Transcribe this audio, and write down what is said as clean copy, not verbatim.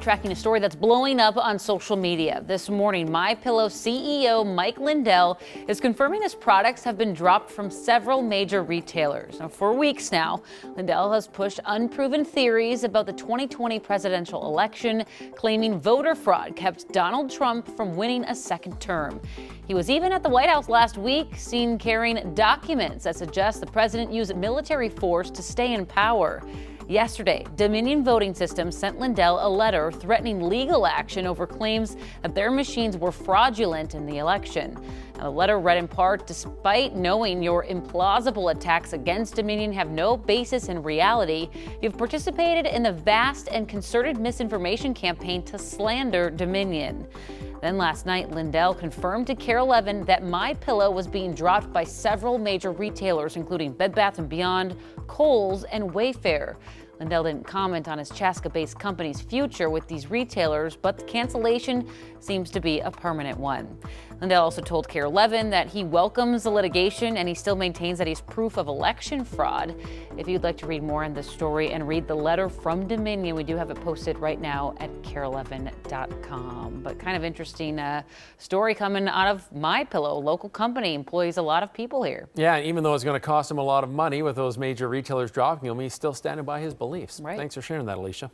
Tracking a story that's blowing up on social media. This morning, MyPillow CEO Mike Lindell is confirming his products have been dropped from several major retailers. Now, for weeks now, Lindell has pushed unproven theories about the 2020 presidential election, claiming voter fraud kept Donald Trump from winning a second term. He was even at the White House last week, seen carrying documents that suggest the president used military force to stay in power. Yesterday, Dominion Voting Systems sent Lindell a letter threatening legal action over claims that their machines were fraudulent in the election. Now, the letter read in part, "Despite knowing your implausible attacks against Dominion have no basis in reality, you've participated in the vast and concerted misinformation campaign to slander Dominion." Then last night, Lindell confirmed to KARE 11 that MyPillow was being dropped by several major retailers, including Bed Bath & Beyond, Kohl's, and Wayfair. Lindell didn't comment on his Chaska-based company's future with these retailers, but the cancellation seems to be a permanent one. Lindell also told KARE 11 that he welcomes the litigation and he still maintains that he's proof of election fraud. If you'd like to read more on this story and read the letter from Dominion, we do have it posted right now at KARE11.com. But kind of interesting story coming out of MyPillow, local company, employs a lot of people here. Yeah, and even though it's going to cost him a lot of money with those major retailers dropping him, he's still standing by his beliefs. Right. Thanks for sharing that, Alicia.